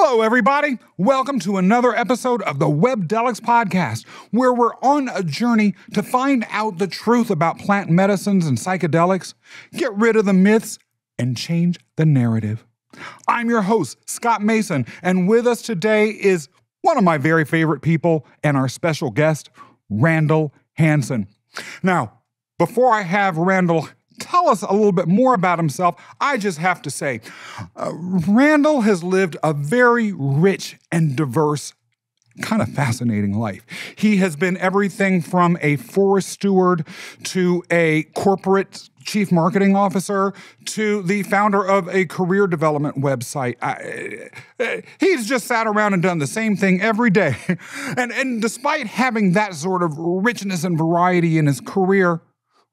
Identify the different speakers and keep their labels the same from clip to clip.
Speaker 1: Hello, everybody. Welcome to another episode of the Webdelics podcast, where we're on a journey to find out the truth about plant medicines and psychedelics, get rid of the myths, and change the narrative. I'm your host, Scott Mason, and with us today is one of my very favorite people and our special guest, Randall Hansen. Now, before I have Randall tell us a little bit more about himself, I just have to say, Randall has lived a very rich and diverse, kind of fascinating life. He has been everything from a forest steward to a corporate chief marketing officer to the founder of a career development website. He's just sat around and done the same thing every day. And despite having that sort of richness and variety in his career,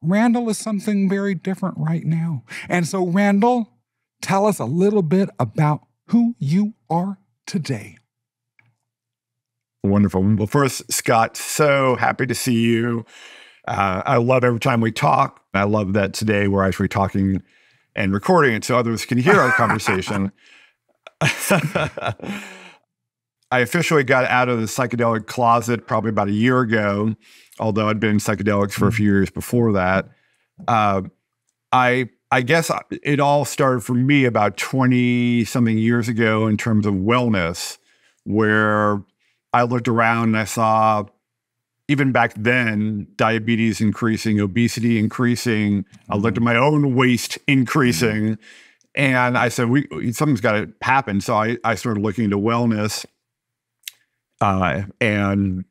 Speaker 1: Randall is something very different right now. And so, Randall, tell us a little bit about who you are today.
Speaker 2: Wonderful. Well, first, Scott, so happy to see you. I love every time we talk. I love that today we're actually talking and recording it so others can hear our conversation. I officially got out of the psychedelic closet probably about a year ago, although I'd been in psychedelics for a few years before that. I guess it all started for me about 20-something years ago in terms of wellness, where I looked around and I saw, even back then, diabetes increasing, obesity increasing. I looked at my own waist increasing, and I said, something's got to happen. So I started looking into wellness and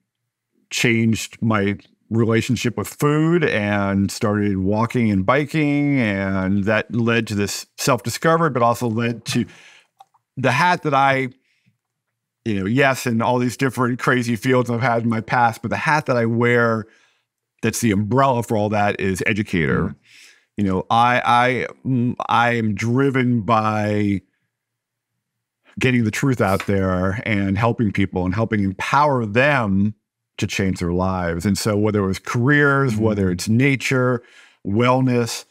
Speaker 2: changed my relationship with food and started walking and biking. And that led to this self-discovery, but also led to the hat that I, yes, in all these different crazy fields I've had in my past, but the hat that I wear that's the umbrella for all that is educator. I am driven by getting the truth out there and helping people and helping empower them to change their lives. And so whether it was careers, whether it's nature, wellness,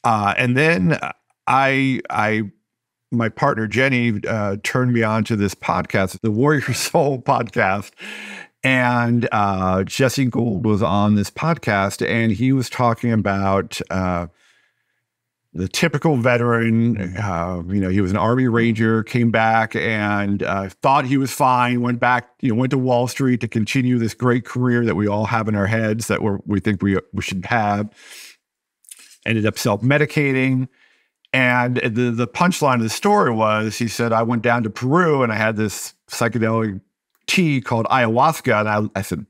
Speaker 2: and then my partner, Jenny, turned me on to this podcast, the Warrior Soul podcast. And Jesse Gould was on this podcast, and he was talking about the typical veteran. He was an Army Ranger, came back and thought he was fine, went back, went to Wall Street to continue this great career that we all have in our heads that we think we should have. Ended up self-medicating. And the punchline of the story was, he said, I went down to Peru and I had this psychedelic tea called ayahuasca. And I said,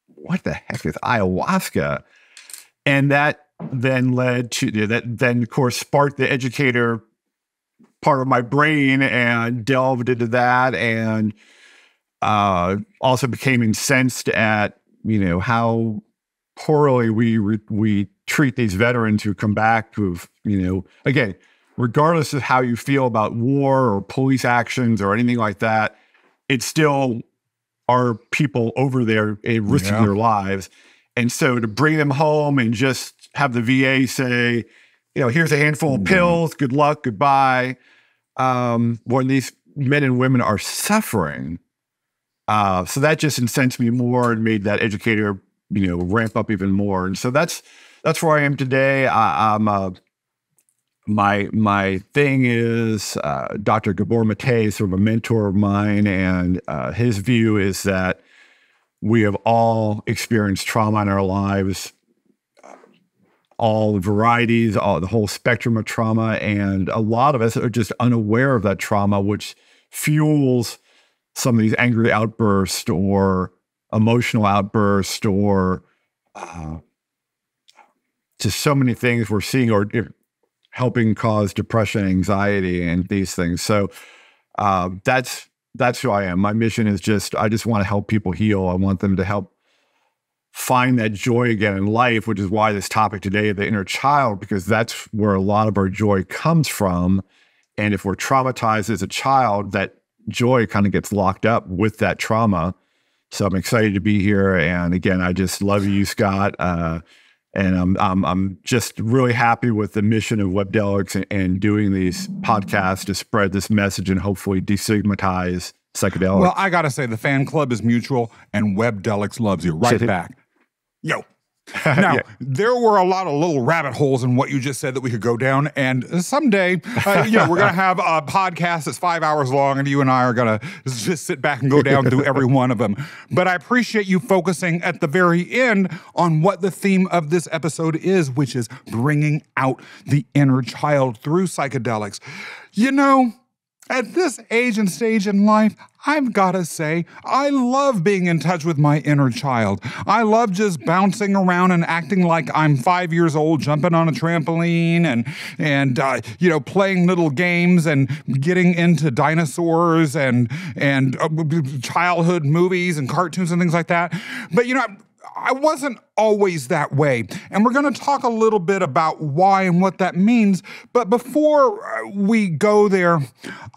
Speaker 2: what the heck is ayahuasca? And that then led to, of course, sparked the educator part of my brain and delved into that, and also became incensed at, how poorly we treat these veterans who come back who've, again, regardless of how you feel about war or police actions or anything like that, it's still are people over there risking their lives. And so to bring them home and just have the VA say, here's a handful of pills, good luck, goodbye. When these men and women are suffering. So that just incensed me more and made that educator, ramp up even more. And so that's where I am today. My thing is Dr. Gabor Mate is sort of a mentor of mine, and his view is that we have all experienced trauma in our lives, all the varieties, the whole spectrum of trauma, and a lot of us are just unaware of that trauma, which fuels some of these angry outbursts or emotional outbursts or just so many things we're seeing or helping cause depression, anxiety, and these things. So that's who I am. My mission is I just want to help people heal. I want them to help find that joy again in life, which is why this topic today, the inner child, because that's where a lot of our joy comes from. And if we're traumatized as a child, that joy kind of gets locked up with that trauma. So I'm excited to be here. And again, I just love you, Scott. And I'm just really happy with the mission of Webdelics and doing these podcasts to spread this message and hopefully destigmatize psychedelics.
Speaker 1: Well, I got to say, the fan club is mutual, and Webdelics loves you right back. Yo. Now, there were a lot of little rabbit holes in what you just said that we could go down, and someday, we're going to have a podcast that's 5 hours long, and you and I are going to just sit back and go down through every one of them. But I appreciate you focusing at the very end on what the theme of this episode is, which is bringing out the inner child through psychedelics. You know, at this age and stage in life, I've got to say, I love being in touch with my inner child. I love just bouncing around and acting like I'm 5 years old, jumping on a trampoline and playing little games and getting into dinosaurs and childhood movies and cartoons and things like that. But, I wasn't always that way. And we're going to talk a little bit about why and what that means. But before we go there,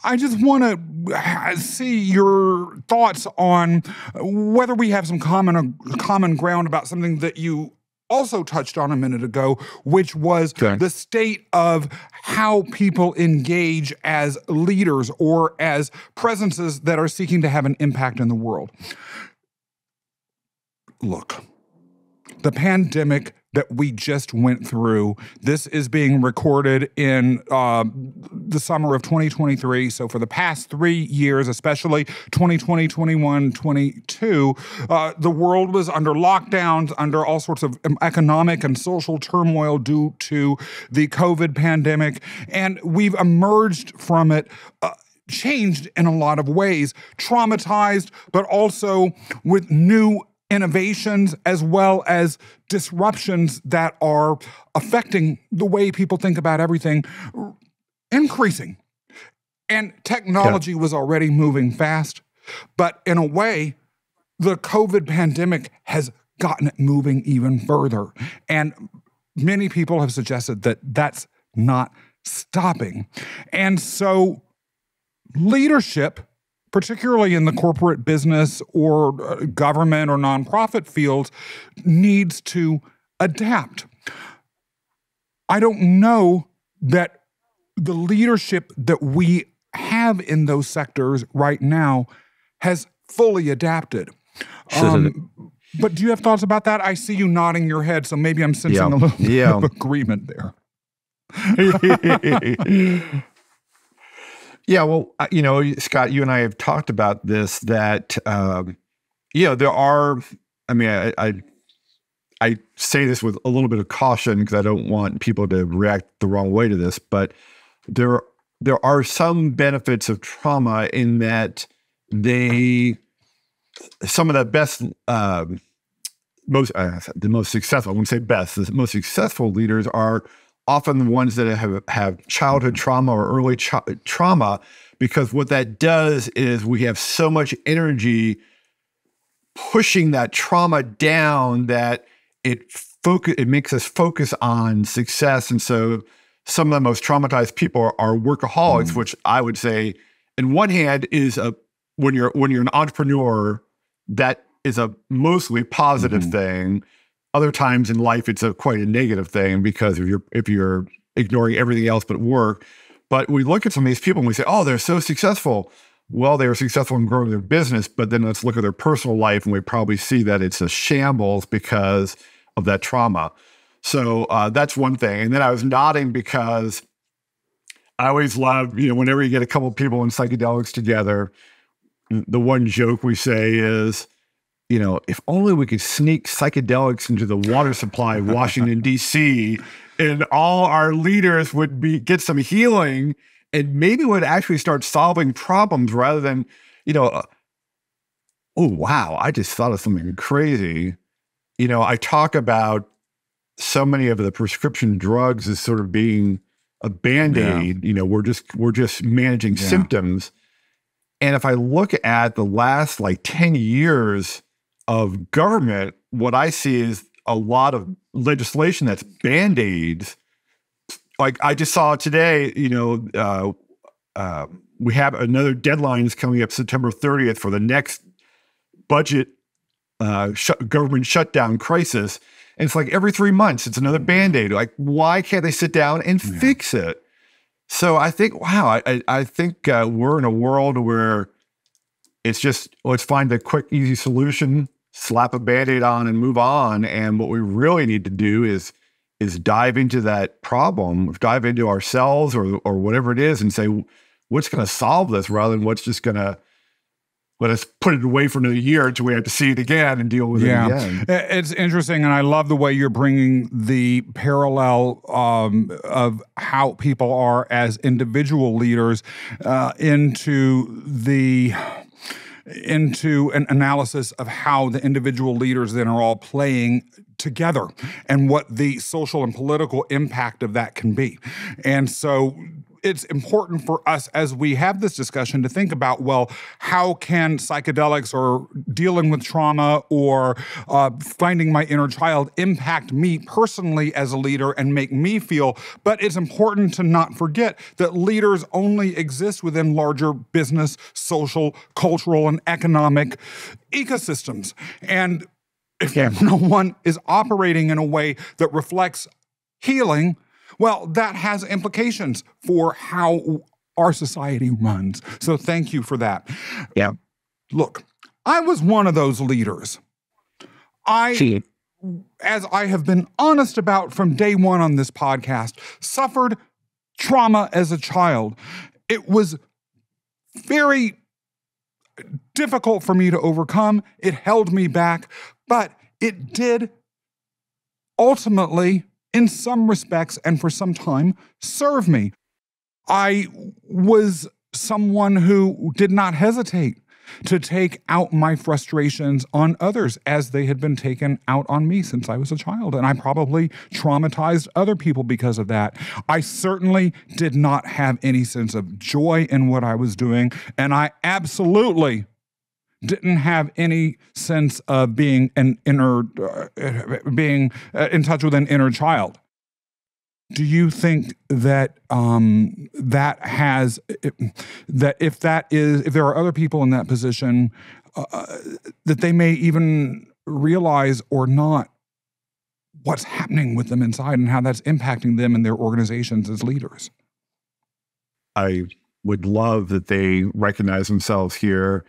Speaker 1: I just want to see your thoughts on whether we have some common ground about something that you also touched on a minute ago, which was the state of how people engage as leaders or as presences that are seeking to have an impact in the world. Look, the pandemic that we just went through, this is being recorded in the summer of 2023. So for the past 3 years, especially 2020, 21, 22, the world was under lockdowns, under all sorts of economic and social turmoil due to the COVID pandemic. And we've emerged from it changed in a lot of ways, traumatized, but also with new innovations as well as disruptions that are affecting the way people think about everything, increasing. And technology was already moving fast, but in a way, the COVID pandemic has gotten it moving even further. And many people have suggested that that's not stopping. And so leadership, particularly in the corporate business or government or nonprofit fields, needs to adapt. I don't know that the leadership that we have in those sectors right now has fully adapted. But do you have thoughts about that? I see you nodding your head, so maybe I'm sensing a little bit of agreement there.
Speaker 2: Yeah, well, Scott, you and I have talked about this, that, there are, I say this with a little bit of caution because I don't want people to react the wrong way to this, but there are some benefits of trauma in that some of the best, the most successful, I wouldn't say best, the most successful leaders are often the ones that have childhood trauma or early trauma, because what that does is we have so much energy pushing that trauma down that it makes us focus on success. And so some of the most traumatized people are workaholics, which I would say, in one hand, is when you're an entrepreneur, that is a mostly positive thing. Other times in life, it's quite a negative thing because if you're ignoring everything else but work. But we look at some of these people and we say, oh, they're so successful. Well, they were successful in growing their business, but then let's look at their personal life and we probably see that it's a shambles because of that trauma. So that's one thing. And then I was nodding because I always love, whenever you get a couple of people in psychedelics together, the one joke we say is, if only we could sneak psychedelics into the water supply of Washington, D.C., and all our leaders would get some healing and maybe would actually start solving problems rather than, oh, wow, I just thought of something crazy. I talk about so many of the prescription drugs as sort of being a Band-Aid. Yeah. We're just managing symptoms. And if I look at the last 10 years of government, what I see is a lot of legislation that's Band-Aids. Like I just saw today, we have another deadlines coming up September 30th for the next budget government shutdown crisis. And it's like every 3 months, it's another Band-Aid. Like, why can't they sit down and fix it? So I think, wow, I think we're in a world where it's just, let's find a quick, easy solution, slap a Band-Aid on and move on. And what we really need to do is dive into that problem, dive into ourselves or whatever it is and say, what's going to solve this rather than what's just going to let us put it away for another year until we have to see it again and deal with it again.
Speaker 1: It's interesting, and I love the way you're bringing the parallel of how people are as individual leaders into an analysis of how the individual leaders then are all playing together and what the social and political impact of that can be. And so it's important for us as we have this discussion to think about, well, how can psychedelics or dealing with trauma or finding my inner child impact me personally as a leader and make me feel, but it's important to not forget that leaders only exist within larger business, social, cultural, and economic ecosystems. And if no one is operating in a way that reflects healing, well, that has implications for how our society runs. So thank you for that.
Speaker 2: Yeah.
Speaker 1: Look, I was one of those leaders. As I have been honest about from day one on this podcast, suffered trauma as a child. It was very difficult for me to overcome. It held me back, but it did ultimately, in some respects and for some time, serve me. I was someone who did not hesitate to take out my frustrations on others as they had been taken out on me since I was a child. And I probably traumatized other people because of that. I certainly did not have any sense of joy in what I was doing. And I absolutely didn't have any sense of being in touch with an inner child. Do you think that if there are other people in that position, that they may even realize or not what's happening with them inside and how that's impacting them and their organizations as leaders?
Speaker 2: I would love that they recognize themselves here.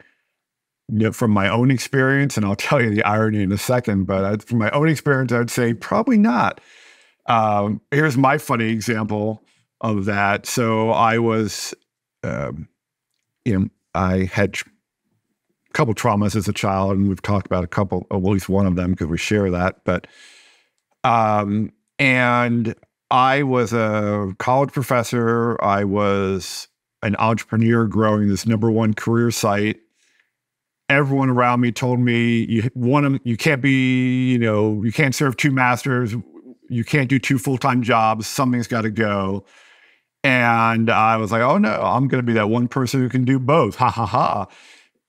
Speaker 2: From my own experience, and I'll tell you the irony in a second, but from my own experience, I would say probably not. Here's my funny example of that. So I was, I had a couple traumas as a child, and we've talked about at least one of them because we share that. But, and I was a college professor. I was an entrepreneur growing this #1 career site. Everyone around me told me, you can't be, you can't serve two masters. You can't do 2 full-time jobs. Something's got to go. And I was like, oh no, I'm going to be that one person who can do both. Ha ha ha.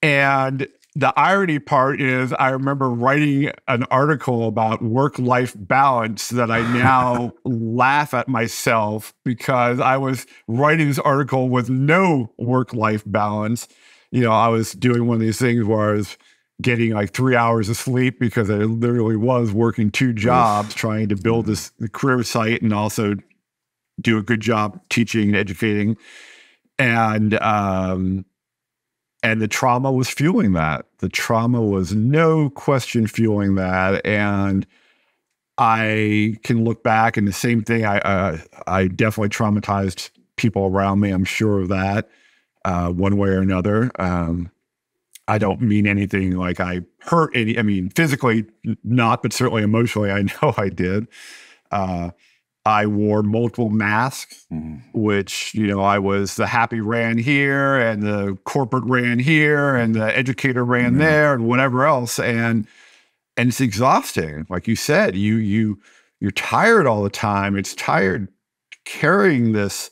Speaker 2: And the irony part is I remember writing an article about work-life balance that I now laugh at myself because I was writing this article with no work-life balance. I was doing one of these things where I was getting like 3 hours of sleep because I literally was working 2 jobs trying to build the career site and also do a good job teaching and educating. And the trauma was fueling that. The trauma was no question fueling that. And I can look back and the same thing, I definitely traumatized people around me. I'm sure of that. One way or another. I don't mean anything like I hurt any, physically not, but certainly emotionally, I know I did. I wore multiple masks, which, I was the happy ran here and the corporate ran here and the educator ran there and whatever else. And it's exhausting. Like you said, you're tired all the time. It's tired carrying this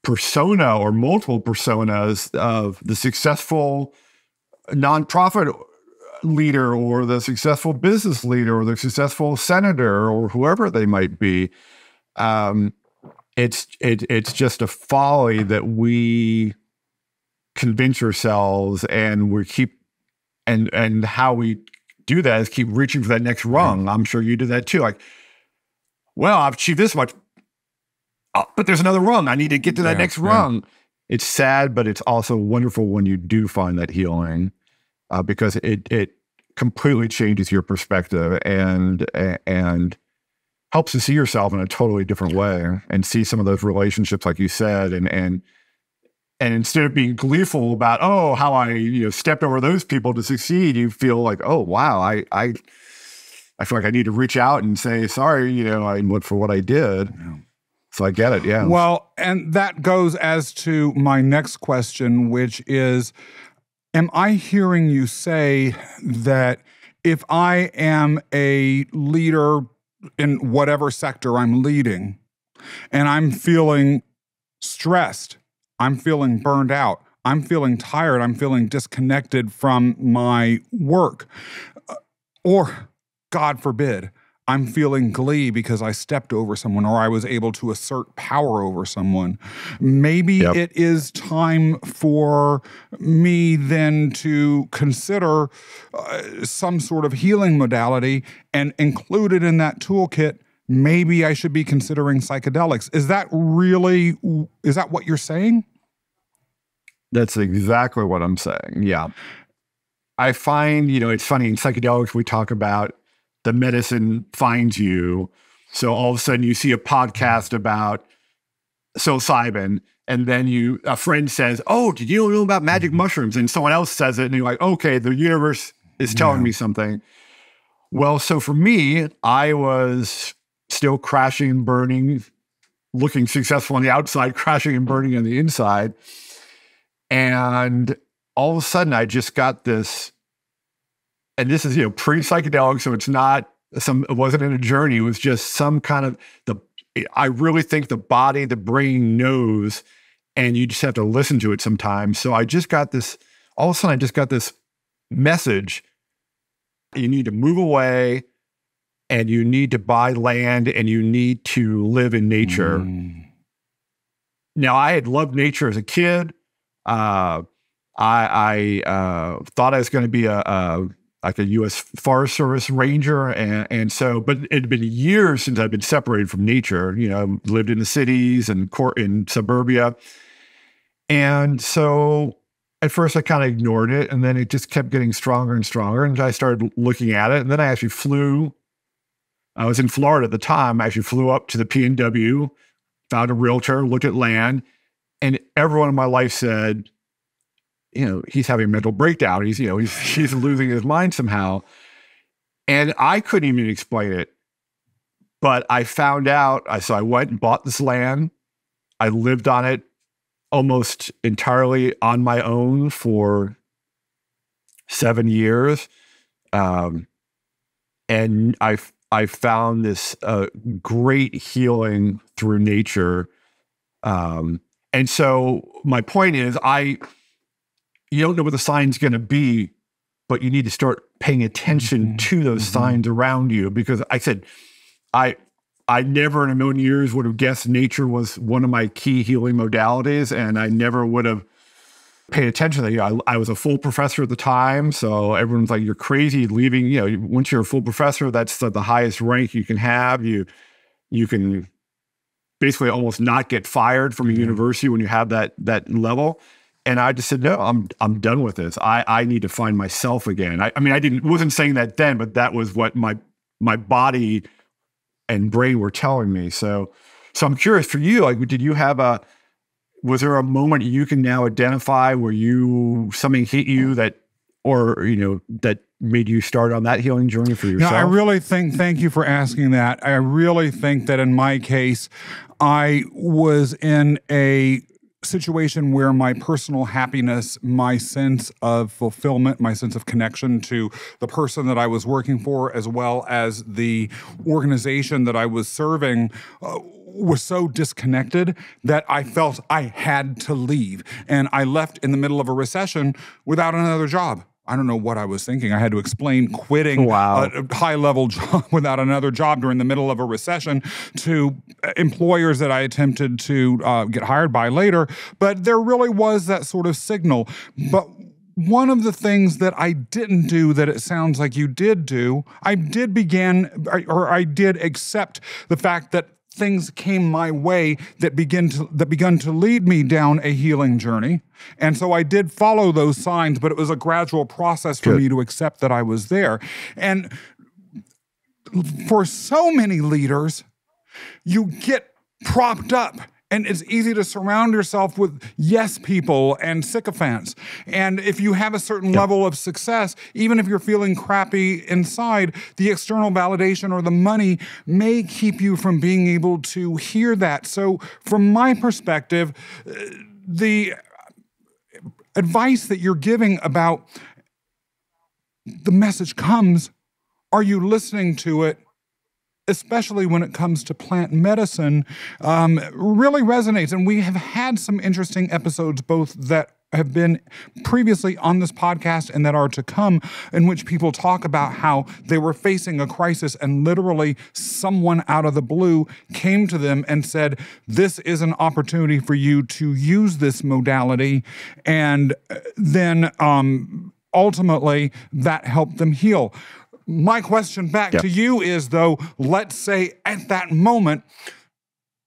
Speaker 2: persona or multiple personas of the successful nonprofit leader or the successful business leader or the successful senator or whoever they might be. It's just a folly that we convince ourselves and we keep and how we do that is keep reaching for that next rung. I'm sure you do that too. Like, well, I've achieved this much, but there's another rung. I need to get to that next rung. It's sad, but it's also wonderful when you do find that healing, because it completely changes your perspective and helps to see yourself in a totally different way and see some of those relationships, like you said, and instead of being gleeful about, oh, how I stepped over those people to succeed, you feel like, oh wow, I feel like I need to reach out and say sorry, for what I did. Yeah. So I get it, yeah.
Speaker 1: Well, and that goes as to my next question, which is, am I hearing you say that if I am a leader in whatever sector I'm leading, and I'm feeling stressed, I'm feeling burned out, I'm feeling tired, I'm feeling disconnected from my work, or, God forbid, I'm feeling glee because I stepped over someone or I was able to assert power over someone. Maybe it is time for me then to consider some sort of healing modality, and included in that toolkit, maybe I should be considering psychedelics. Is that what you're saying?
Speaker 2: That's exactly what I'm saying. Yeah. I find, it's funny, in psychedelics, we talk about the medicine finds you. So all of a sudden you see a podcast about psilocybin, and then a friend says, oh, did you know about magic mushrooms? And someone else says it, and you're like, okay, the universe is telling me something. Well, so for me, I was still crashing and burning, looking successful on the outside, crashing and burning on the inside. And all of a sudden I just got this, and this is, pre-psychedelic, so it wasn't in a journey. It was just some kind of I really think the body, the brain knows, and you just have to listen to it sometimes. So I just got this, all of a sudden I just got this message. You need to move away, and you need to buy land, and you need to live in nature. Now, I had loved nature as a kid. I thought I was going to be a U.S. Forest Service ranger. And so, but it had been years since I'd been separated from nature, lived in the cities and in suburbia. And so at first I kind of ignored it, and then it just kept getting stronger and stronger. And I started looking at it. And then I actually I was in Florida at the time. I actually flew up to the PNW, found a realtor, looked at land, and everyone in my life said, he's having a mental breakdown. He's losing his mind somehow. And I couldn't even explain it. But I found out, so I went and bought this land. I lived on it almost entirely on my own for 7 years. And I found this great healing through nature. And so my point is, you don't know what the sign's going to be, but you need to start paying attention to those signs around you. Because I said, I never in a million years would have guessed nature was one of my key healing modalities, and I never would have paid attention to that. I was a full professor at the time, so everyone's like, you're crazy leaving. Once you're a full professor, that's the highest rank you can have. You can basically almost not get fired from a university when you have that level. And I just said, no, I'm done with this. I need to find myself again. I wasn't saying that then, but that was what my body and brain were telling me. So I'm curious for you, was there a moment you can now identify where something hit you that made you start on that healing journey for yourself?
Speaker 1: No, I really thank you for asking that. I really think that in my case, I was in a situation where my personal happiness, my sense of fulfillment, my sense of connection to the person that I was working for, as well as the organization that I was serving, was so disconnected that I felt I had to leave. And I left in the middle of a recession without another job. I don't know what I was thinking. I had to explain quitting a high-level job without another job during the middle of a recession to employers that I attempted to get hired by later. But there really was that sort of signal. But one of the things that I didn't do that it sounds like you did do, I did accept the fact that things came my way that begun to lead me down a healing journey. And so I did follow those signs, but it was a gradual process for me to accept that I was there. And for so many leaders, you get propped up. And it's easy to surround yourself with yes people and sycophants. And if you have a certain level of success, even if you're feeling crappy inside, the external validation or the money may keep you from being able to hear that. So from my perspective, the advice that you're giving about the message comes, are you listening to it? Especially when it comes to plant medicine, really resonates. And we have had some interesting episodes, both that have been previously on this podcast and that are to come, in which people talk about how they were facing a crisis and literally someone out of the blue came to them and said, this is an opportunity for you to use this modality. And then ultimately that helped them heal. My question back to you is, though, let's say at that moment,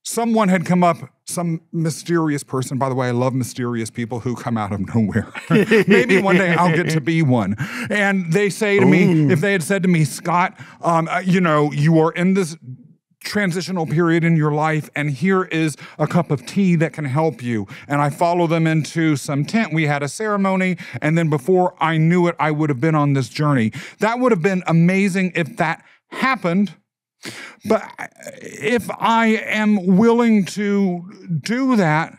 Speaker 1: someone had come up, some mysterious person. By the way, I love mysterious people who come out of nowhere. Maybe one day I'll get to be one. And they say to me, if they had said to me, Scott, you are in this transitional period in your life, and here is a cup of tea that can help you. And I follow them into some tent. We had a ceremony, and then before I knew it, I would have been on this journey. That would have been amazing if that happened. But if I am willing to do that,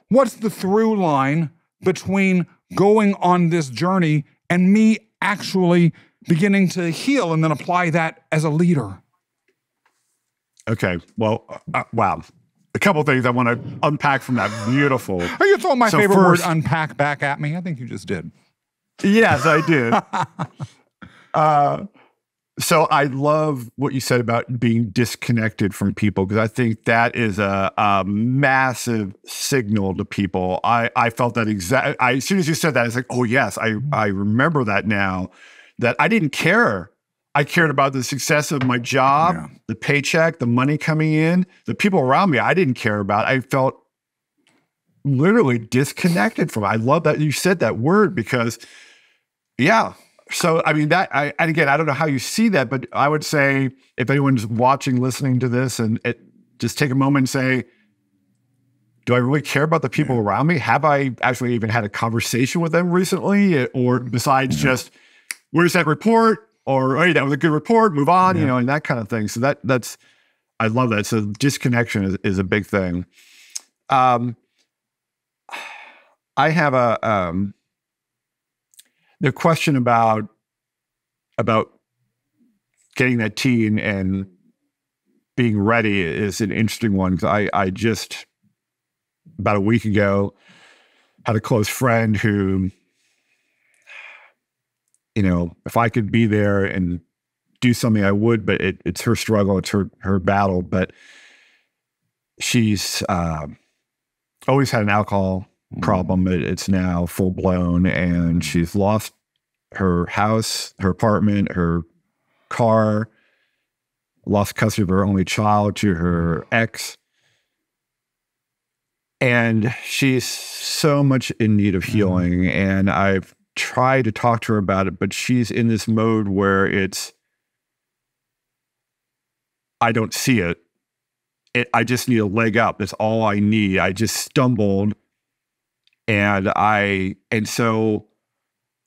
Speaker 1: what's the through line between going on this journey and me actually beginning to heal and then apply that as a leader?
Speaker 2: Okay. Well, wow. A couple of things I want to unpack from that. Beautiful.
Speaker 1: Are you throwing my favorite word, unpack, back at me? I think you just did.
Speaker 2: Yes, I did. So I love what you said about being disconnected from people, because I think that is a massive signal to people. I felt that as soon as you said that, it's like, oh yes, I remember that now, that I didn't care. I cared about the success of my job, the paycheck, the money coming in, the people around me. I didn't care about. I felt literally disconnected from it. I love that you said that word, because, So, I mean, and again, I don't know how you see that, but I would say if anyone's watching, listening to this, and just take a moment and say, do I really care about the people around me? Have I actually even had a conversation with them recently? Or besides just, where's that report? Or, hey, that was a good report, move on, and that kind of thing. So that's, I love that. So disconnection is a big thing. I have the question about getting that tea and being ready is an interesting one. Because I just, about a week ago, had a close friend who, if I could be there and do something, I would, but it's her struggle, it's her battle. But she's always had an alcohol problem. It's now full blown, and she's lost her house, her apartment, her car, lost custody of her only child to her ex. And she's so much in need of healing. And I've tried to talk to her about it, but she's in this mode where I don't see it. I just need a leg up. That's all I need. I just stumbled. And so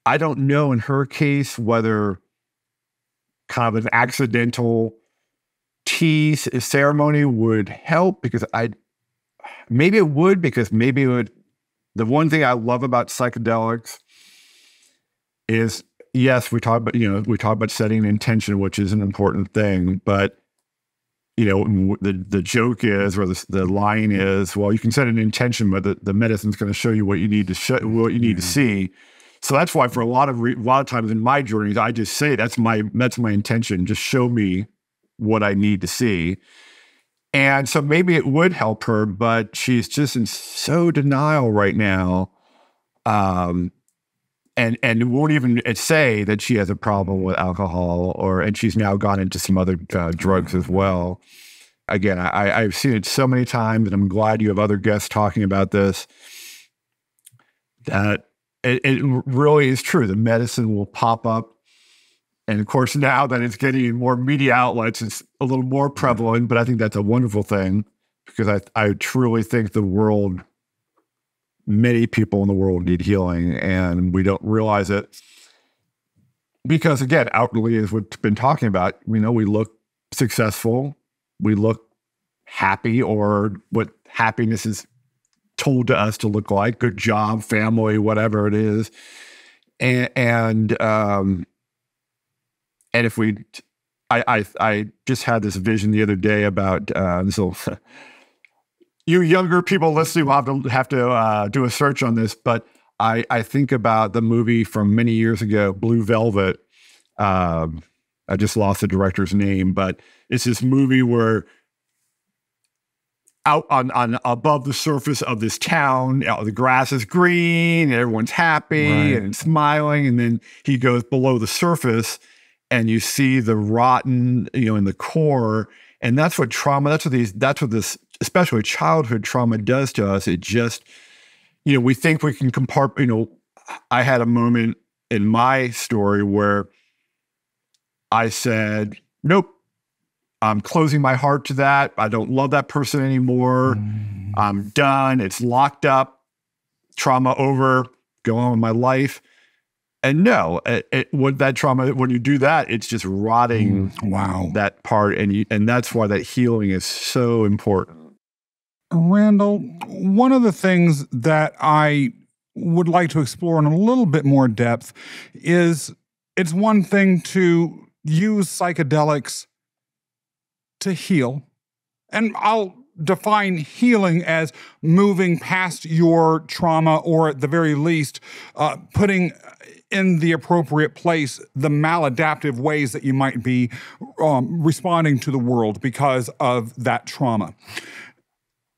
Speaker 2: I don't know in her case whether kind of an accidental tea ceremony would help, because maybe it would. The one thing I love about psychedelics is, yes, we talk about setting an intention, which is an important thing, but the joke is, or the line is, well, you can set an intention, but the medicine's going to show you what you need to see. So that's why for a lot of times in my journeys, I just say that's my intention. Just show me what I need to see. And so maybe it would help her, but she's just in so denial right now. and won't even say that she has a problem with alcohol, and she's now gone into some other drugs as well. Again, I've seen it so many times, and I'm glad you have other guests talking about this, that it really is true. The medicine will pop up. And of course, now that it's getting in more media outlets, it's a little more prevalent, but I think that's a wonderful thing, because I truly think many people in the world need healing, and we don't realize it. Because again, outwardly, as we've been talking about, we look successful, we look happy, or what happiness is told to us to look like, good job, family, whatever it is. And if I just had this vision the other day about, so you younger people listening will have to do a search on this, but I think about the movie from many years ago, Blue Velvet. I just lost the director's name, but it's this movie where out on above the surface of this town, the grass is green and everyone's happy and smiling, and then he goes below the surface and you see the rotten, in the core. And that's what trauma, that's what this, especially childhood trauma, does to us. It just, we think we can I had a moment in my story where I said, nope, I'm closing my heart to that. I don't love that person anymore. I'm done. It's locked up. Trauma over. Go on with my life. And no, with that trauma, when you do that, it's just rotting that part. And that's why that healing is so important.
Speaker 1: Randall, one of the things that I would like to explore in a little bit more depth is, it's one thing to use psychedelics to heal. And I'll define healing as moving past your trauma, or at the very least, putting in the appropriate place the maladaptive ways that you might be responding to the world because of that trauma.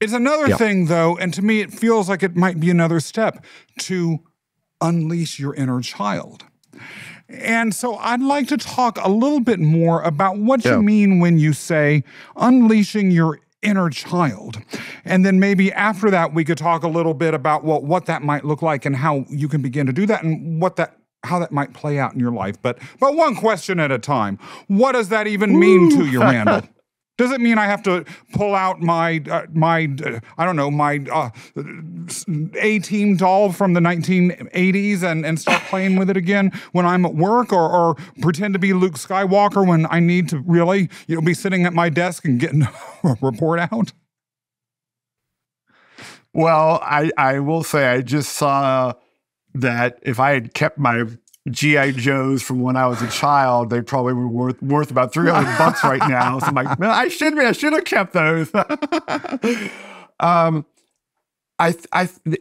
Speaker 1: It's another thing, though, and to me it feels like it might be another step to unleash your inner child. And so I'd like to talk a little bit more about what you mean when you say unleashing your inner child. And then maybe after that, we could talk a little bit about what that might look like and how you can begin to do that, and how that might play out in your life. But one question at a time. What does that even mean to you, Randall? Does it mean I have to pull out my A-Team doll from the 1980s and start playing with it again when I'm at work, or pretend to be Luke Skywalker when I need to really, be sitting at my desk and getting a report out?
Speaker 2: Well, I will say I just saw that if I had kept my G.I. Joes from when I was a child, they probably were worth about $300 right now. So I'm like, well, I should have kept those. The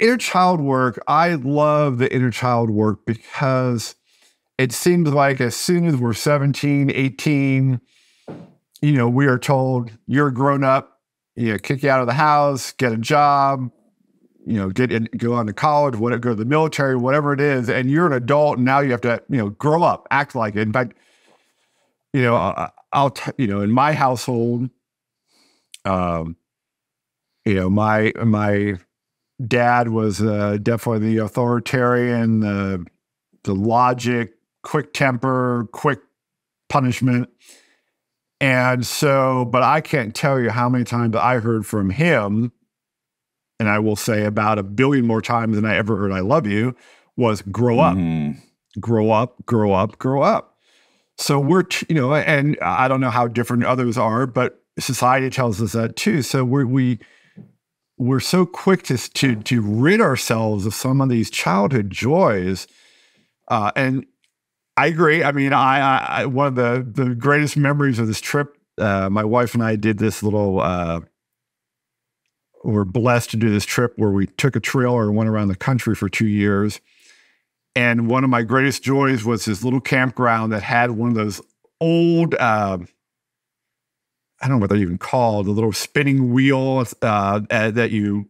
Speaker 2: inner child work, I love the inner child work because it seems like as soon as we're 17, 18, we are told you're a grown up, kick you out of the house, get a job, go on to college, go to the military, whatever it is, and you're an adult, and now you have to, grow up, act like it. In fact, in my household, my dad was definitely the authoritarian, the logic, quick temper, quick punishment. And so, but I can't tell you how many times I heard from him, and I will say about 1 billion more times than I ever heard "I love you," was grow up, grow up, grow up, grow up. So we're, and I don't know how different others are, but society tells us that too. So we're so quick to rid ourselves of some of these childhood joys. And I agree. I mean, I one of the greatest memories of this trip, my wife and I did this little, we're blessed to do this trip where we took a trailer and went around the country for 2 years. And one of my greatest joys was this little campground that had one of those old, I don't know what they're even called, the little spinning wheel that you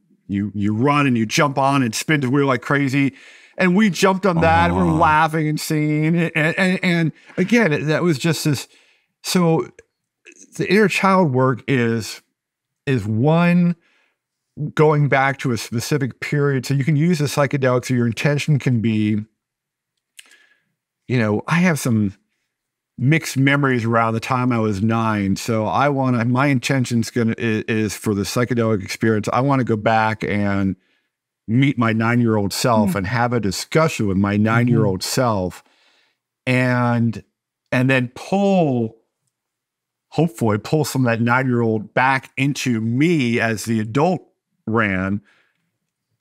Speaker 2: run and you jump on and spin the wheel like crazy. And we jumped on that. We're laughing and singing. And again, that was just this. So the inner child work is one, going back to a specific period. So you can use the psychedelics, so your intention can be, I have some mixed memories around the time I was 9. So my intention is for the psychedelic experience. I want to go back and meet my 9-year-old self and have a discussion with my 9-year-old self, and then hopefully pull some of that 9-year-old back into me as the adult Ran.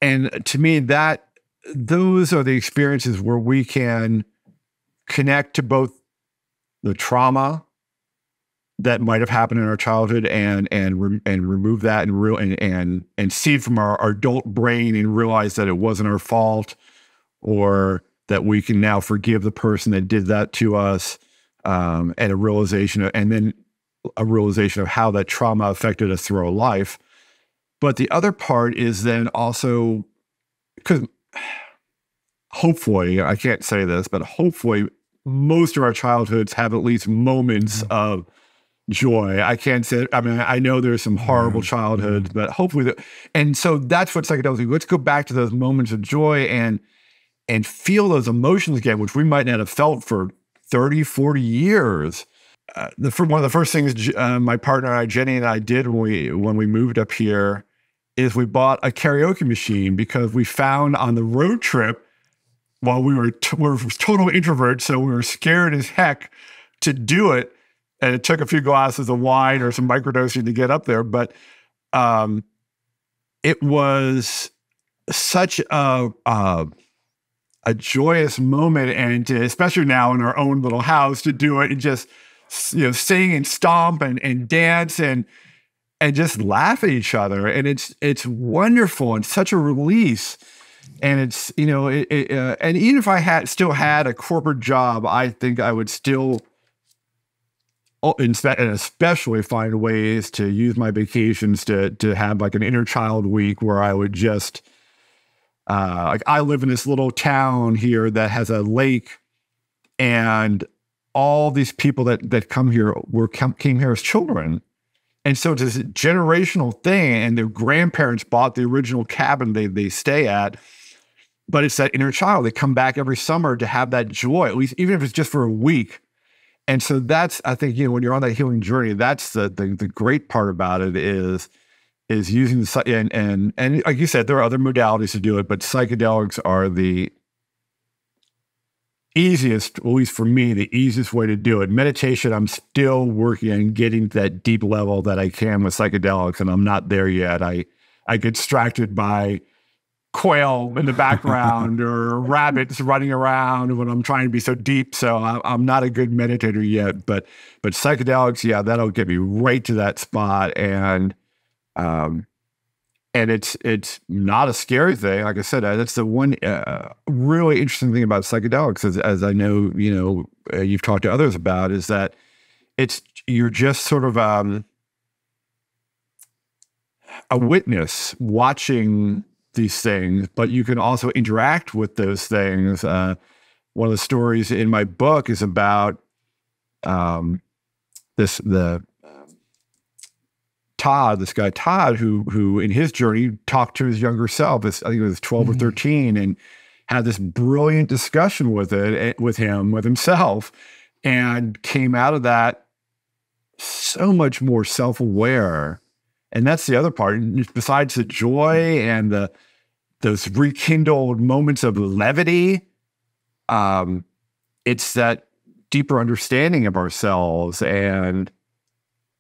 Speaker 2: And to me, those are the experiences where we can connect to both the trauma that might have happened in our childhood and remove that and see it from our adult brain and realize that it wasn't our fault, or that we can now forgive the person that did that to us, and a realization of how that trauma affected us through our life. But the other part is then also, because hopefully, I can't say this, but hopefully most of our childhoods have at least moments of joy. I can't say, I know there's some horrible childhoods, but hopefully, and so that's what psychedelics do. Let's go back to those moments of joy and feel those emotions again, which we might not have felt for 30, 40 years. One of the first things my partner, Jenny, and I did when we moved up here is we bought a karaoke machine, because we found on the road trip, while we're total introverts, so we were scared as heck to do it. And it took a few glasses of wine or some microdosing to get up there. But it was such a joyous moment, and especially now in our own little house, to do it and just sing and stomp and dance and just laugh at each other. And it's wonderful and such a release. And it's, and even if I still had a corporate job, I think I would still, and especially find ways to use my vacations to have like an inner child week where I would just, I live in this little town here that has a lake, and all these people that come here came here as children. And so it's this generational thing, and their grandparents bought the original cabin they stay at. But it's that inner child. They come back every summer to have that joy, at least even if it's just for a week. And so that's, I think, when you're on that healing journey, that's the great part about it is using the, and like you said, there are other modalities to do it, but psychedelics are the easiest, at least for me, the easiest way to do it. Meditation, I'm still working on getting to that deep level that I can with psychedelics, and I'm not there yet. I get distracted by quail in the background or rabbits running around when I'm trying to be so deep. So I'm not a good meditator yet, but psychedelics, yeah, that'll get me right to that spot. And it's not a scary thing. Like I said, that's the one really interesting thing about psychedelics, as I know, you've talked to others about, is that you're just sort of a witness watching these things, but you can also interact with those things. One of the stories in my book is about this guy Todd, who in his journey talked to his younger self. I think it was 12 or 13, and had this brilliant discussion with himself, and came out of that so much more self-aware. And that's the other part. Besides the joy and those rekindled moments of levity, it's that deeper understanding of ourselves. And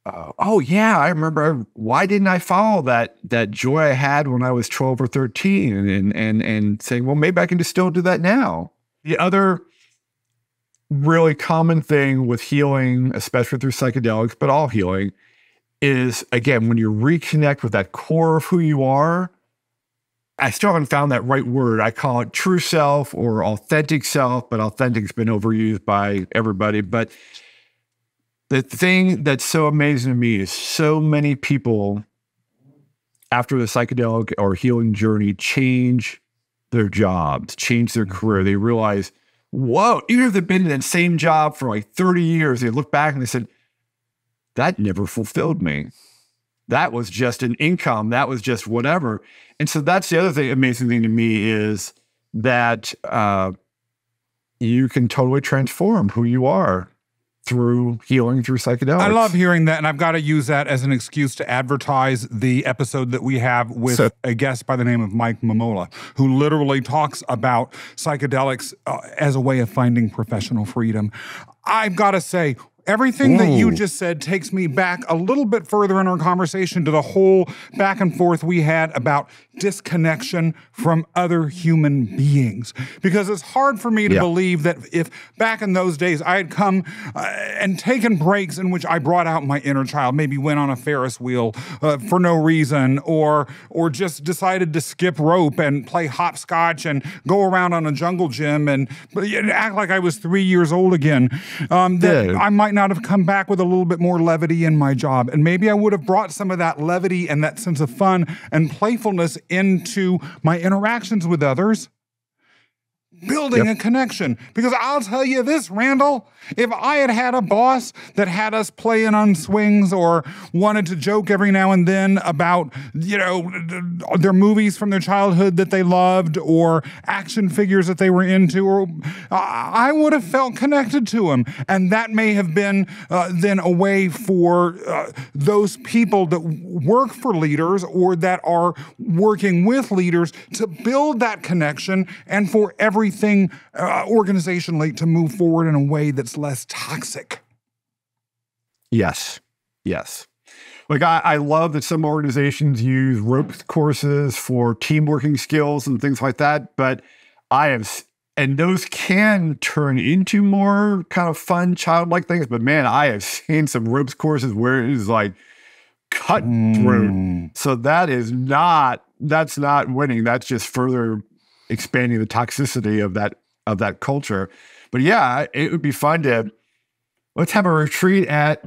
Speaker 2: oh yeah, I remember. Why didn't I follow that joy I had when I was 12 or 13, and saying, well, maybe I can just still do that now. The other really common thing with healing, especially through psychedelics, but all healing, is, again, when you reconnect with that core of who you are. I still haven't found that right word. I call it true self or authentic self, but authentic's been overused by everybody. But the thing that's so amazing to me is so many people after the psychedelic or healing journey change their jobs, change their career. They realize, whoa, even if they've been in that same job for like 30 years, they look back and they said, that never fulfilled me. That was just an income. That was just whatever. And so that's the other thing, amazing thing to me is that you can totally transform who you are through healing, through psychedelics.
Speaker 1: I love hearing that, and I've got to use that as an excuse to advertise the episode that we have with a guest by the name of Mike Momola, who literally talks about psychedelics as a way of finding professional freedom. I've got to say, everything that you just said takes me back a little bit further in our conversation to the whole back and forth we had about disconnection from other human beings. Because it's hard for me to believe that if back in those days I had come and taken breaks in which I brought out my inner child, maybe went on a Ferris wheel for no reason, or just decided to skip rope and play hopscotch and go around on a jungle gym and act like I was 3 years old again, that I might not have come back with a little bit more levity in my job. And maybe I would have brought some of that levity and that sense of fun and playfulness into my interactions with others, building a connection. Because I'll tell you this, Randall, if I had had a boss that had us playing on swings or wanted to joke every now and then about, their movies from their childhood that they loved or action figures that they were into, or I would have felt connected to him. And that may have been then a way for those people that work for leaders or that are working with leaders to build that connection and for everything organizationally to move forward in a way that's less toxic.
Speaker 2: Yes. Like I love that some organizations use rope courses for team working skills and things like that, but and those can turn into more kind of fun, childlike things. But man, I have seen some ropes courses where it is like cutthroat. So that's not winning. That's just further expanding the toxicity of that culture. But yeah, it would be fun to let's have a retreat at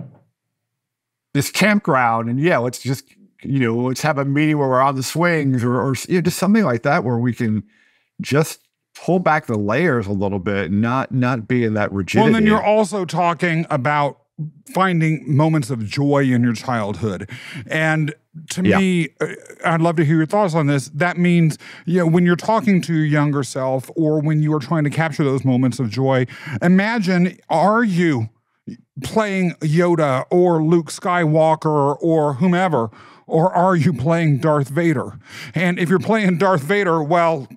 Speaker 2: this campground, and let's just let's have a meeting where we're on the swings or just something like that where we can just pull back the layers a little bit and not be in that rigidity.
Speaker 1: Well, and then you're also talking about finding moments of joy in your childhood. And to me, I'd love to hear your thoughts on this. That means, when you're talking to your younger self or when you are trying to capture those moments of joy, imagine, are you playing Yoda or Luke Skywalker or whomever, or are you playing Darth Vader? And if you're playing Darth Vader, well,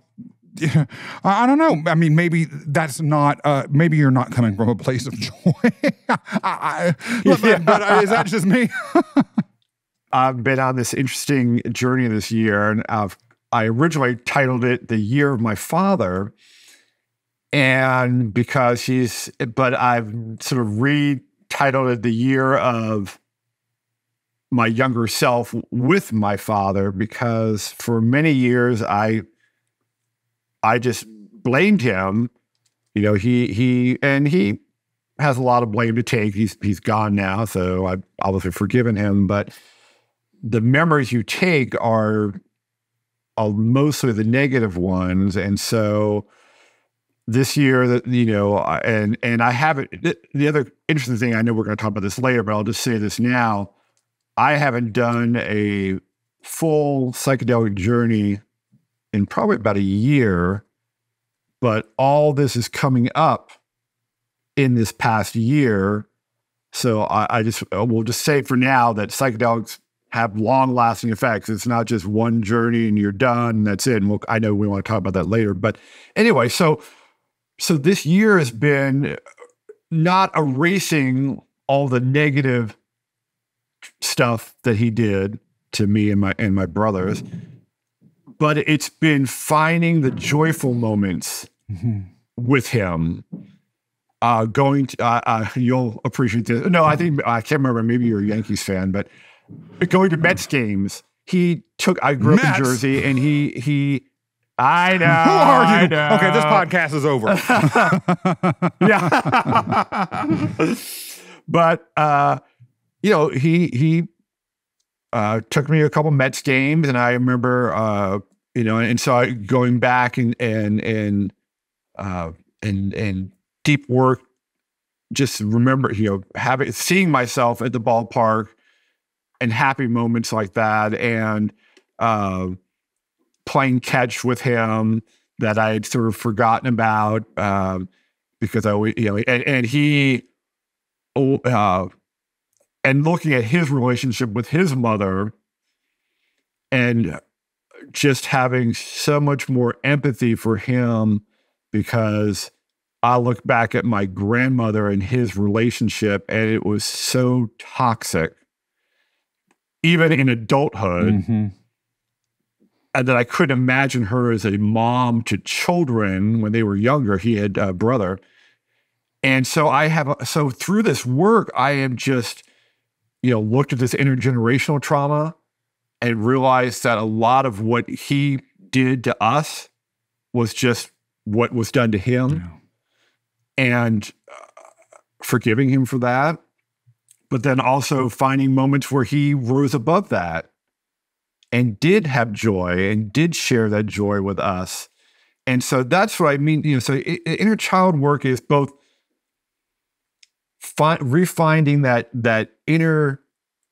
Speaker 1: I don't know. I mean, maybe that's not, maybe you're not coming from a place of joy. But is that just me?
Speaker 2: I've been on this interesting journey this year, and I originally titled it The Year of My Father. And but I've sort of retitled it The Year of My Younger Self with My Father, because for many years, I just blamed him. He has a lot of blame to take. He's gone now, so I've obviously forgiven him. But the memories you take are mostly the negative ones, and so this year, and I haven't. The other interesting thing, I know we're going to talk about this later, but I'll just say this now: I haven't done a full psychedelic journey in probably about a year, but all this is coming up in this past year. So we'll just say for now that psychedelics have long-lasting effects. It's not just one journey and you're done and that's it. And I know we want to talk about that later. But anyway, so this year has been not erasing all the negative stuff that he did to me and my brothers, but it's been finding the joyful moments with him. You'll appreciate this. No, I can't remember. Maybe you're a Yankees fan, but going to Mets games, I grew up in Jersey, and I know.
Speaker 1: Who are you?
Speaker 2: Know.
Speaker 1: Okay, this podcast is over.
Speaker 2: Yeah. But, he took me to a couple Mets games, and I remember and so going back and deep work, just remember, seeing myself at the ballpark and happy moments like that, and playing catch with him that I had sort of forgotten about, because and he, and looking at his relationship with his mother, and just having so much more empathy for him, because I look back at my grandmother and his relationship, and it was so toxic, even in adulthood,
Speaker 1: Mm-hmm.
Speaker 2: and that I couldn't imagine her as a mom to children when they were younger. He had a brother. And so so through this work, I am just, looked at this intergenerational trauma and realized that a lot of what he did to us was just what was done to him, and forgiving him for that. But then also finding moments where he rose above that and did have joy and did share that joy with us. And so that's what I mean. So inner child work is both refinding that inner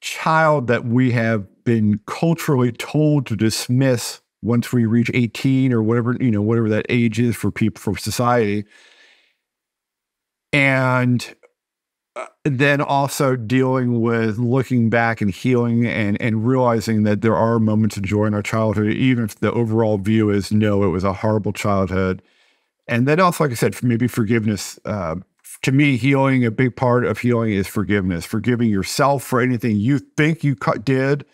Speaker 2: child that we have been culturally told to dismiss once we reach 18 or whatever that age is for people, for society. And then also dealing with looking back and healing and realizing that there are moments of joy in our childhood, even if the overall view is, no, it was a horrible childhood. And then also, like I said, maybe forgiveness. To me, healing, a big part of healing is forgiveness, forgiving yourself for anything you think you did,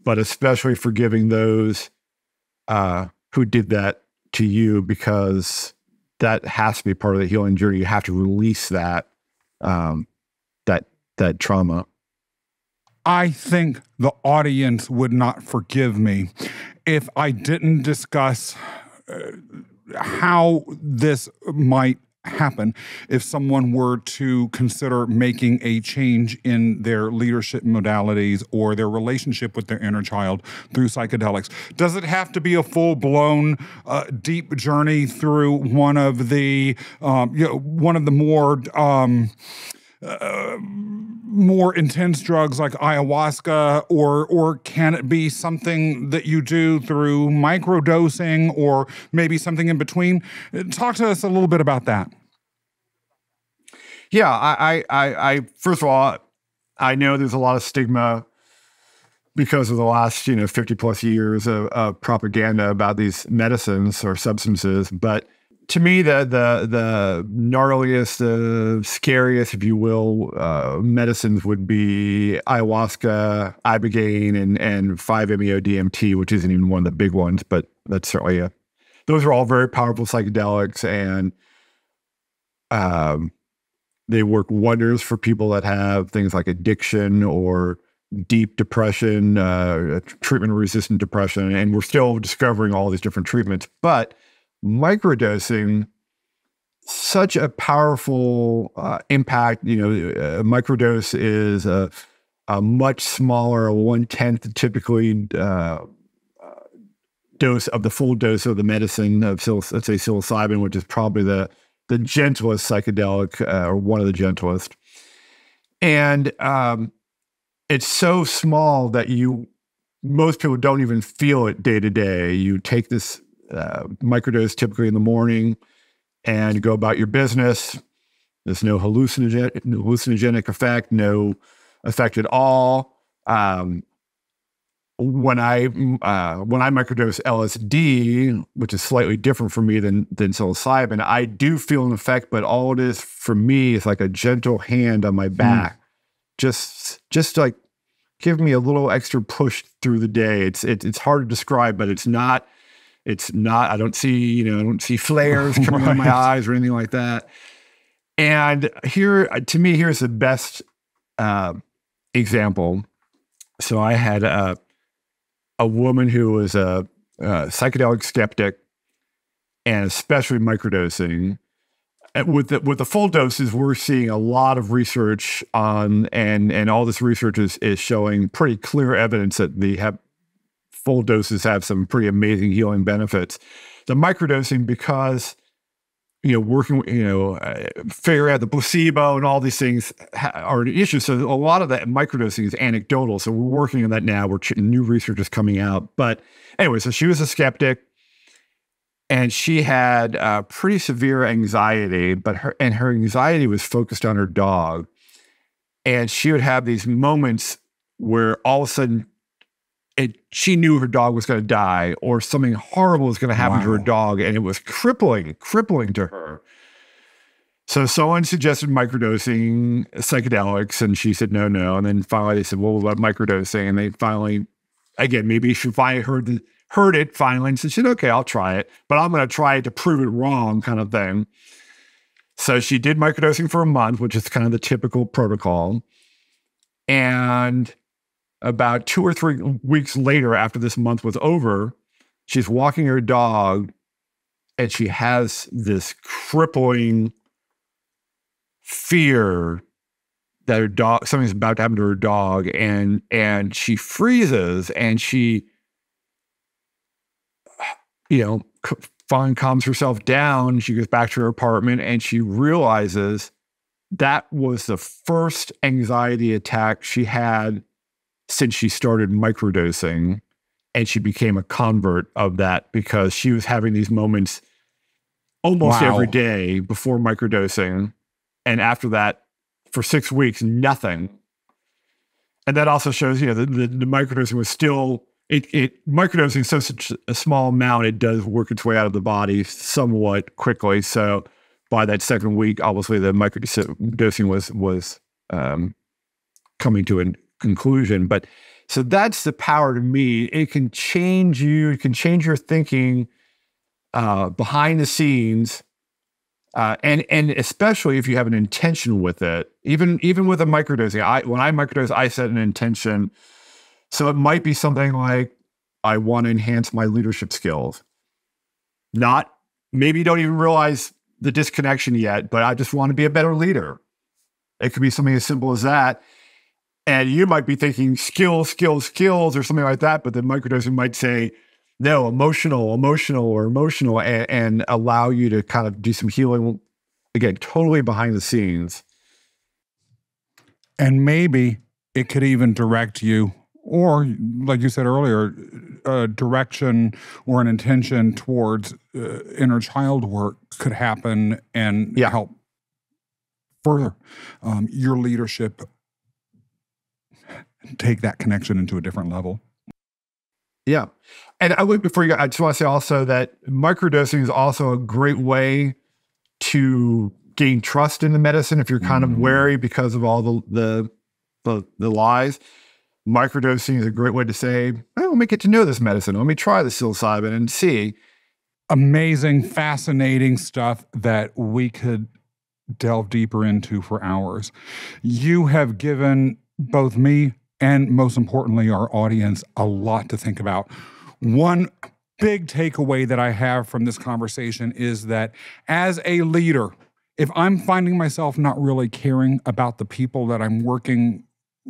Speaker 2: but especially forgiving those who did that to you, because that has to be part of the healing journey. You have to release that trauma.
Speaker 1: I think the audience would not forgive me if I didn't discuss how this might happen if someone were to consider making a change in their leadership modalities or their relationship with their inner child through psychedelics. Does it have to be a full-blown, deep journey through one of the more intense drugs like ayahuasca, or can it be something that you do through microdosing, or maybe something in between? Talk to us a little bit about that.
Speaker 2: Yeah, I first of all, I know there's a lot of stigma because of the last 50 plus years of propaganda about these medicines or substances, but to me, the gnarliest, scariest, if you will, medicines would be ayahuasca, ibogaine, and 5-MeO-DMT, which isn't even one of the big ones, but that's certainly those are all very powerful psychedelics, and they work wonders for people that have things like addiction or deep depression, treatment-resistant depression, and we're still discovering all these different treatments, but microdosing, such a powerful impact. A microdose is a much smaller, 1/10 typically dose of the full dose of the medicine of, let's say, psilocybin, which is probably the gentlest psychedelic, or one of the gentlest. And it's so small that most people don't even feel it day to day. You take this microdose typically in the morning and go about your business. There's no hallucinogenic effect, no effect at all. When I microdose LSD, which is slightly different for me than psilocybin, I do feel an effect, but all it is for me is like a gentle hand on my back, just like give me a little extra push through the day. It's hard to describe, but it's not. I don't see flares coming out of my eyes or anything like that. And to me, here's the best example. So I had a woman who was a psychedelic skeptic, and especially microdosing. With the full doses, we're seeing a lot of research on, and all this research is showing pretty clear evidence that they have full doses have some pretty amazing healing benefits. The microdosing, because working, figuring out the placebo and all these things are an issue. So a lot of that microdosing is anecdotal. So we're working on that now. New research is coming out. But anyway, so she was a skeptic, and she had pretty severe anxiety, but her anxiety was focused on her dog. And she would have these moments where all of a sudden she knew her dog was going to die, or something horrible was going to happen to her dog, and it was crippling to her. So someone suggested microdosing psychedelics, and she said no. And then finally they said, well, what about microdosing? And they finally, again, maybe she finally heard it finally, and so she said, okay, I'll try it, but I'm going to try it to prove it wrong, kind of thing. So she did microdosing for a month, which is kind of the typical protocol. And about 2 or 3 weeks later, after this month was over, she's walking her dog, and she has this crippling fear that her dog, something's about to happen to her dog, and she freezes, and she, finally calms herself down. She goes back to her apartment, and she realizes that was the first anxiety attack she had since she started microdosing, and she became a convert of that because she was having these moments almost every day before microdosing. And after that, for 6 weeks, nothing. And that also shows, the microdosing was still, microdosing is such a small amount, it does work its way out of the body somewhat quickly. So by that second week, obviously the microdosing was coming to a conclusion. But so that's the power to me. It can change you. It can change your thinking behind the scenes, and especially if you have an intention with it. Even with a microdosing, when I microdose, I set an intention. So it might be something like, I want to enhance my leadership skills. Maybe you don't even realize the disconnection yet, but I just want to be a better leader. It could be something as simple as that. And you might be thinking skills, or something like that, but the microdosing might say, no, emotional, and allow you to kind of do some healing, again, totally behind the scenes.
Speaker 1: And maybe it could even direct you, or like you said earlier, a direction or an intention towards inner child work could happen and help further your leadership, take that connection into a different level.
Speaker 2: Yeah. And I just want to say also that microdosing is also a great way to gain trust in the medicine. If you're kind of wary because of all the lies, microdosing is a great way to say, well, let me get to know this medicine. Let me try the psilocybin and see.
Speaker 1: Amazing, fascinating stuff that we could delve deeper into for hours. You have given both me and, most importantly, our audience a lot to think about. One big takeaway that I have from this conversation is that as a leader, if I'm finding myself not really caring about the people that I'm working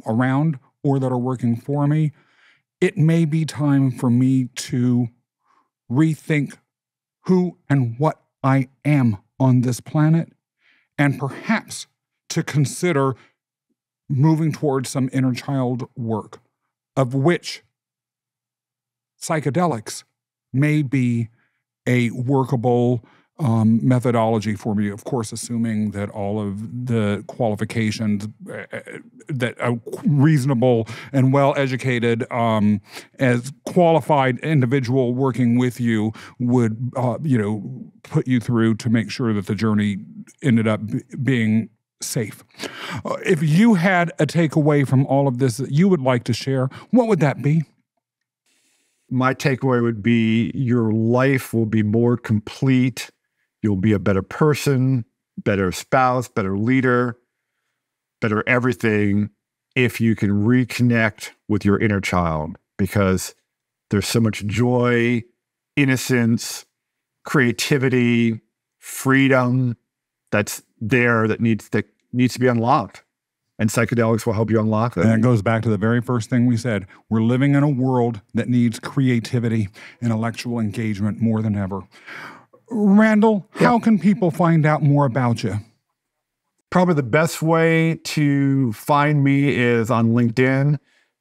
Speaker 1: around or that are working for me, it may be time for me to rethink who and what I am on this planet, and perhaps to consider moving towards some inner child work, of which psychedelics may be a workable methodology for me, of course, assuming that all of the qualifications that a reasonable and well-educated, as qualified individual working with you would, put you through to make sure that the journey ended up being safe. If you had a takeaway from all of this that you would like to share, what would that be?
Speaker 2: My takeaway would be your life will be more complete. You'll be a better person, better spouse, better leader, better everything if you can reconnect with your inner child, because there's so much joy, innocence, creativity, freedom that's there that needs to be unlocked. and psychedelics will help you unlock it.
Speaker 1: And it goes back to the very first thing we said. We're living in a world that needs creativity, intellectual engagement more than ever. Randall, how can people find out more about you?
Speaker 2: Probably the best way to find me is on LinkedIn.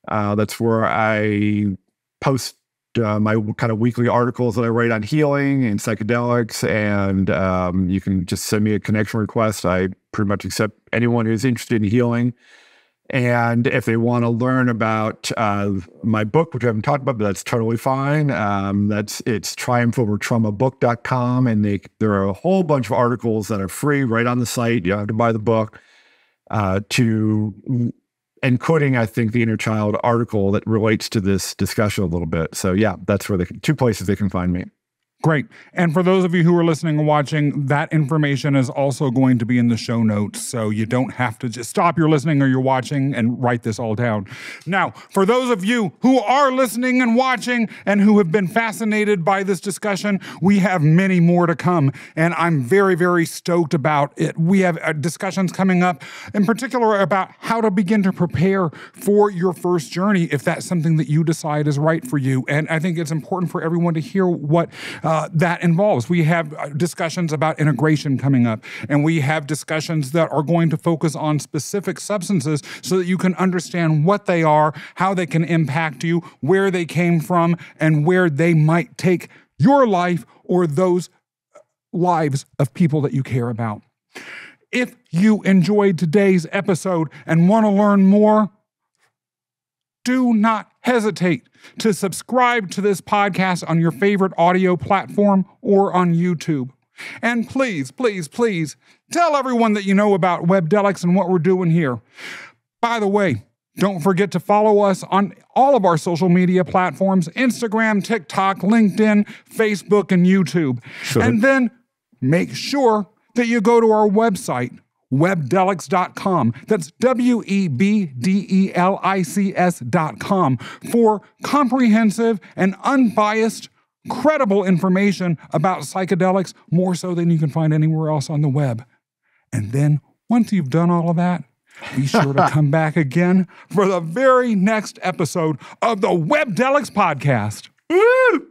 Speaker 2: That's where I post my kind of weekly articles that I write on healing and psychedelics, and you can just send me a connection request. I pretty much accept anyone who's interested in healing. And if they want to learn about my book, which I haven't talked about, but that's totally fine. It's triumphovertraumabook.com, and there are a whole bunch of articles that are free right on the site. You don't have to buy the book. Including, I think, the Inner Child article that relates to this discussion a little bit. So yeah, that's where two places they can find me.
Speaker 1: Great. And for those of you who are listening and watching, that information is also going to be in the show notes. So you don't have to just stop your listening or you're watching and write this all down. Now, for those of you who are listening and watching and who have been fascinated by this discussion, we have many more to come. And I'm very, very stoked about it. We have discussions coming up, in particular about how to begin to prepare for your first journey, if that's something that you decide is right for you. And I think it's important for everyone to hear what that involves. We have discussions about integration coming up, and we have discussions that are going to focus on specific substances so that you can understand what they are, how they can impact you, where they came from, and where they might take your life or those lives of people that you care about. If you enjoyed today's episode and want to learn more, do not hesitate to subscribe to this podcast on your favorite audio platform or on YouTube. And please, please, please tell everyone that you know about Webdelics and what we're doing here. By the way, don't forget to follow us on all of our social media platforms: Instagram, TikTok, LinkedIn, Facebook, and YouTube. Sure. And then make sure that you go to our website, Webdelics.com. That's Webdelics.com for comprehensive and unbiased, credible information about psychedelics, more so than you can find anywhere else on the web. And then, once you've done all of that, be sure to come back again for the very next episode of the Webdelics podcast. Woo!